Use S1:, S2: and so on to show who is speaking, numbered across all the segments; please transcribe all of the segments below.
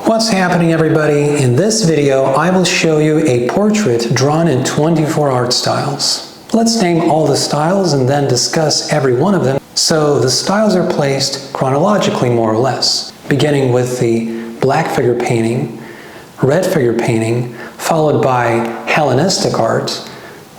S1: What's happening, everybody? In this video, I will show you a portrait drawn in 24 art styles. Let's name all the styles and then discuss every one of them. So the styles are placed chronologically, more or less, beginning with the black figure painting, red figure painting, followed by Hellenistic art,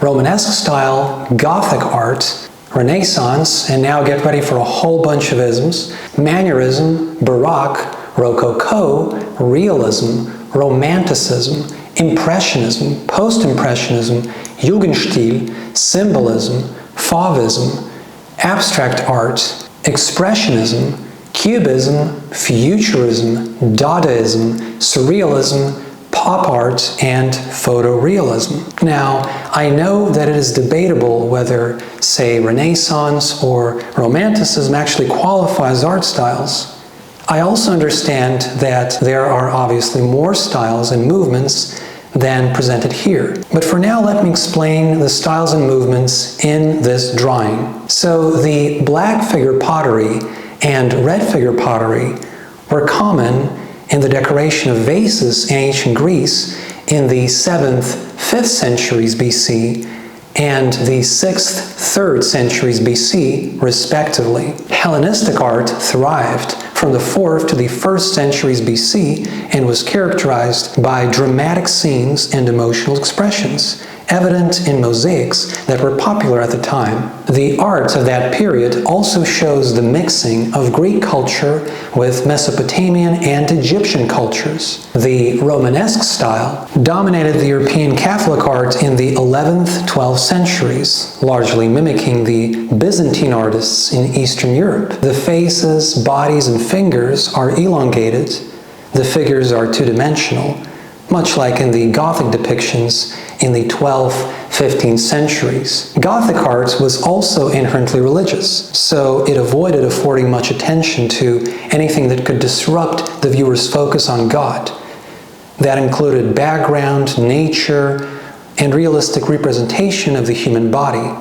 S1: Romanesque style, Gothic art, Renaissance, and now get ready for a whole bunch of isms, Mannerism, Baroque, Rococo, Realism, Romanticism, Impressionism, Postimpressionism, Jugendstil, Symbolism, Fauvism, abstract art, Expressionism, Cubism, Futurism, Dadaism, Surrealism, Popart, and Photorealism. Now, I know that it is debatable whether, say, Renaissance or Romanticism actually qualifies art styles. I also understand that there are obviously more styles and movements than presented here. But for now, let me explain the styles and movements in this drawing. So the black figure pottery and red figure pottery were common in the decoration of vases in ancient Greece in the 7th, 5th centuries BC and the 6th, 3rd centuries BC, respectively. Hellenistic art thrived from the 4th to the 1st centuries BC and was characterized by dramatic scenes and emotional expressions, evident in mosaics that were popular at the time. The art of that period also shows the mixing of Greek culture with Mesopotamian and Egyptian cultures. The Romanesque style dominated the European Catholic art in the 11th, 12th centuries, largely mimicking the Byzantine artists in Eastern Europe. The faces, bodies, and fingers are elongated. The figures are two-dimensional, much like in the Gothic depictions in the 12th, 15th centuries. Gothic art was also inherently religious, so it avoided affording much attention to anything that could disrupt the viewer's focus on God. That included background, nature, and realistic representation of the human body.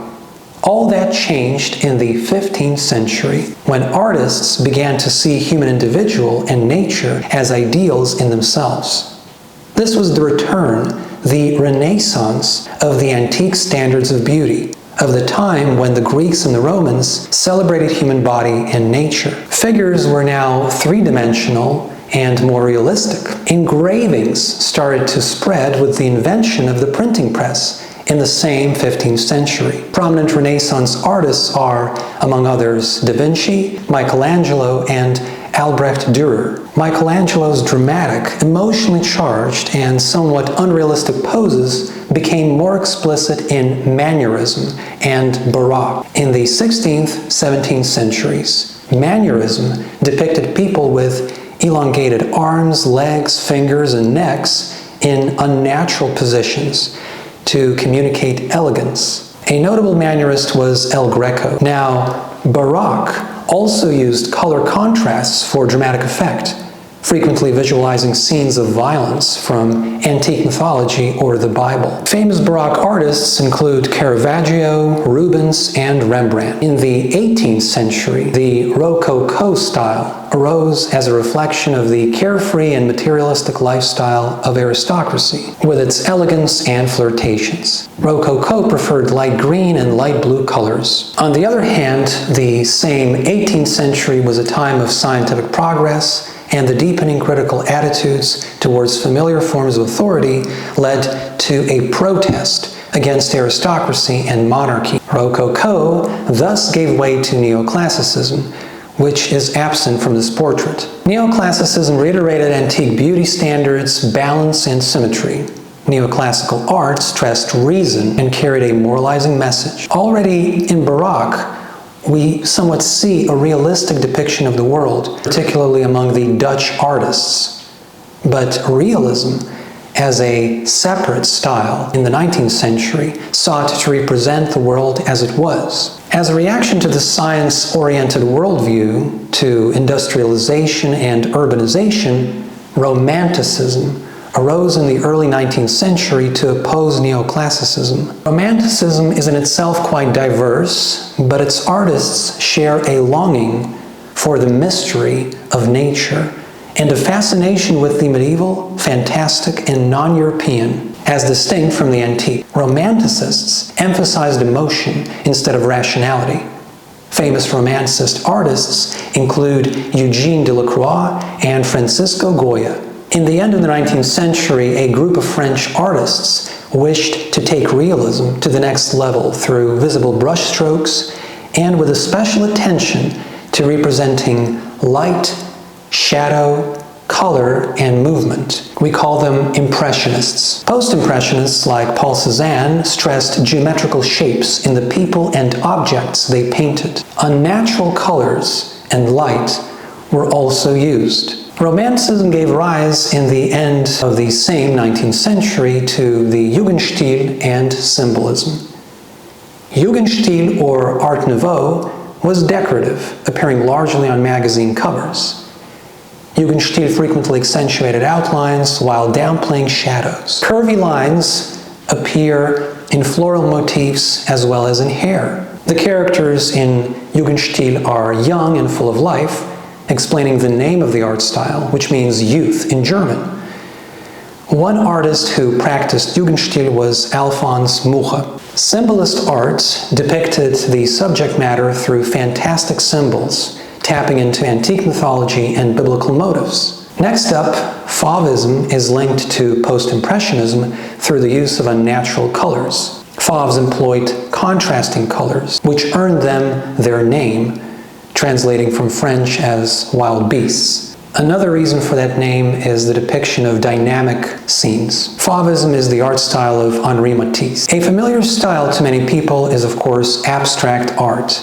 S1: All that changed in the 15th century, when artists began to see human individual and nature as ideals in themselves. This was the return, the Renaissance, of the antique standards of beauty, of the time when the Greeks and the Romans celebrated human body and nature. Figures were now three-dimensional and more realistic. Engravings started to spread with the invention of the printing press in the same 15th century. Prominent Renaissance artists are, among others, Da Vinci, Michelangelo, and Albrecht Dürer. Michelangelo's dramatic, emotionally charged, and somewhat unrealistic poses became more explicit in Mannerism and Baroque. In the 16th, 17th centuries, Mannerism depicted people with elongated arms, legs, fingers, and necks in unnatural positions to communicate elegance. A notable Mannerist was El Greco. Now, Baroque also used color contrasts for dramatic effect, frequently visualizing scenes of violence from antique mythology or the Bible. Famous Baroque artists include Caravaggio, Rubens, and Rembrandt. In the 18th century, the Rococo style arose as a reflection of the carefree and materialistic lifestyle of aristocracy, with its elegance and flirtations. Rococo preferred light green and light blue colors. On the other hand, the same 18th century was a time of scientific progress, and the deepening critical attitudes towards familiar forms of authority led to a protest against aristocracy and monarchy. Rococo thus gave way to Neoclassicism, which is absent from this portrait. Neoclassicism reiterated antique beauty standards, balance, and symmetry. Neoclassical art stressed reason and carried a moralizing message. Already in Baroque, we somewhat see a realistic depiction of the world, particularly among the Dutch artists. But realism, as a separate style in the 19th century, sought to represent the world as it was. As a reaction to the science-oriented worldview, to industrialization and urbanization, Romanticism arose in the early 19th century to oppose Neoclassicism. Romanticism is in itself quite diverse, but its artists share a longing for the mystery of nature and a fascination with the medieval, fantastic, and non-European, as distinct from the antique. Romanticists emphasized emotion instead of rationality. Famous Romancist artists include Eugene Delacroix and Francisco Goya. In the end of the 19th century, a group of French artists wished to take realism to the next level through visible brushstrokes and with a special attention to representing light, shadow, color, and movement. We call them Impressionists. Post-Impressionists like Paul Cézanne stressed geometrical shapes in the people and objects they painted. Unnatural colors and light were also used. Romanticism gave rise in the end of the same 19th century to the Jugendstil and Symbolism. Jugendstil, or Art Nouveau, was decorative, appearing largely on magazine covers. Jugendstil frequently accentuated outlines while downplaying shadows. Curvy lines appear in floral motifs as well as in hair. The characters in Jugendstil are young and full of life, explaining the name of the art style, which means youth in German. One artist who practiced Jugendstil was Alphonse Mucha. Symbolist art depicted the subject matter through fantastic symbols, tapping into antique mythology and biblical motives. Next up, Fauvism is linked to Post-Impressionism through the use of unnatural colors. Fauves employed contrasting colors, which earned them their name, translating from French as wild beasts. Another reason for that name is the depiction of dynamic scenes. Fauvism is the art style of Henri Matisse. A familiar style to many people is, of course, abstract art,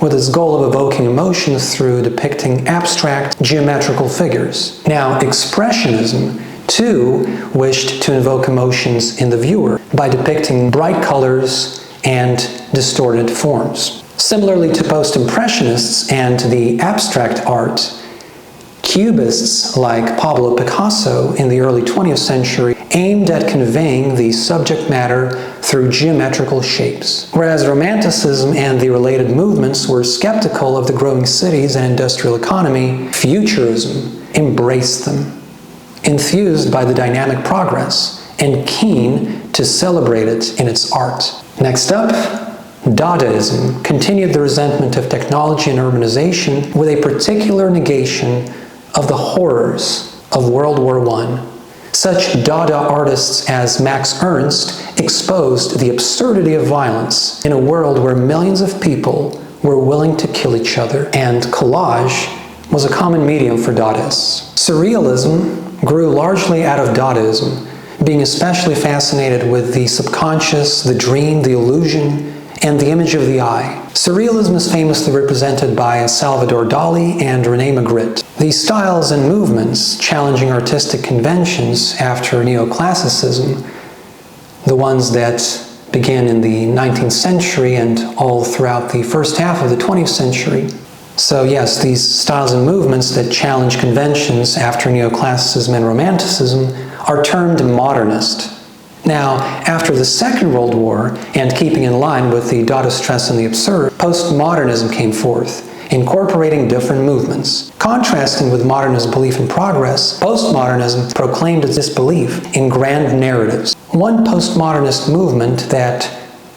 S1: with its goal of evoking emotions through depicting abstract geometrical figures. Now, Expressionism, too, wished to invoke emotions in the viewer by depicting bright colors and distorted forms. Similarly to Post-Impressionists and the abstract art, Cubists like Pablo Picasso in the early 20th century aimed at conveying the subject matter through geometrical shapes, whereas Romanticism and the related movements were skeptical of the growing cities and industrial economy. Futurism embraced them, enthused by the dynamic progress and keen to celebrate it in its art. Next up, Dadaism continued the resentment of technology and urbanization with a particular negation of the horrors of World War I. Such Dada artists as Max Ernst exposed the absurdity of violence in a world where millions of people were willing to kill each other, and collage was a common medium for Dadaists. Surrealism grew largely out of Dadaism, being especially fascinated with the subconscious, the dream, the illusion, and the image of the eye. Surrealism is famously represented by Salvador Dali and René Magritte. These styles and movements, challenging artistic conventions after Neoclassicism, the ones that began in the 19th century and all throughout the first half of the 20th century. So yes, these styles and movements that challenge conventions after Neoclassicism and Romanticism are termed modernist. Now, after the Second World War, and keeping in line with the Dada stress and the absurd, postmodernism came forth, incorporating different movements. Contrasting with modernist belief in progress, postmodernism proclaimed its disbelief in grand narratives. One postmodernist movement that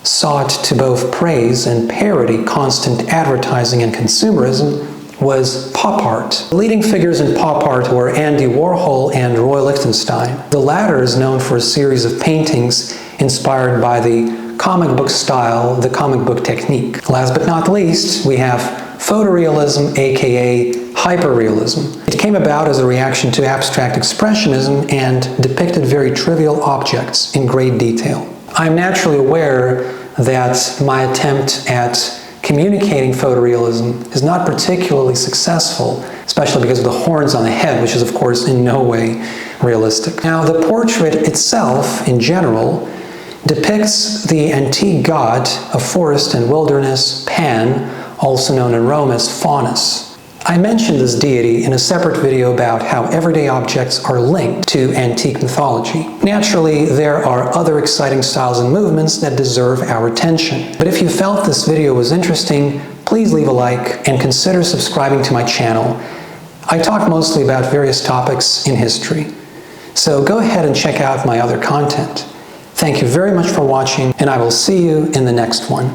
S1: sought to both praise and parody constant advertising and consumerism was Popart. The leading figures in Popart were Andy Warhol and Roy Lichtenstein. The latter is known for a series of paintings inspired by the comic book style, the comic book technique. Last but not least, we have Photorealism, aka hyperrealism. It came about as a reaction to abstract expressionism and depicted very trivial objects in great detail. I'm naturally aware that my attempt at communicating photorealism is not particularly successful, especially because of the horns on the head, which is of course in no way realistic. Now, the portrait itself, in general, depicts the antique god of forest and wilderness, Pan, also known in Rome as Faunus. I mentioned this deity in a separate video about how everyday objects are linked to antique mythology. Naturally, there are other exciting styles and movements that deserve our attention. But if you felt this video was interesting, please leave a like and consider subscribing to my channel. I talk mostly about various topics in history. So go ahead and check out my other content. Thank you very much for watching, and I will see you in the next one.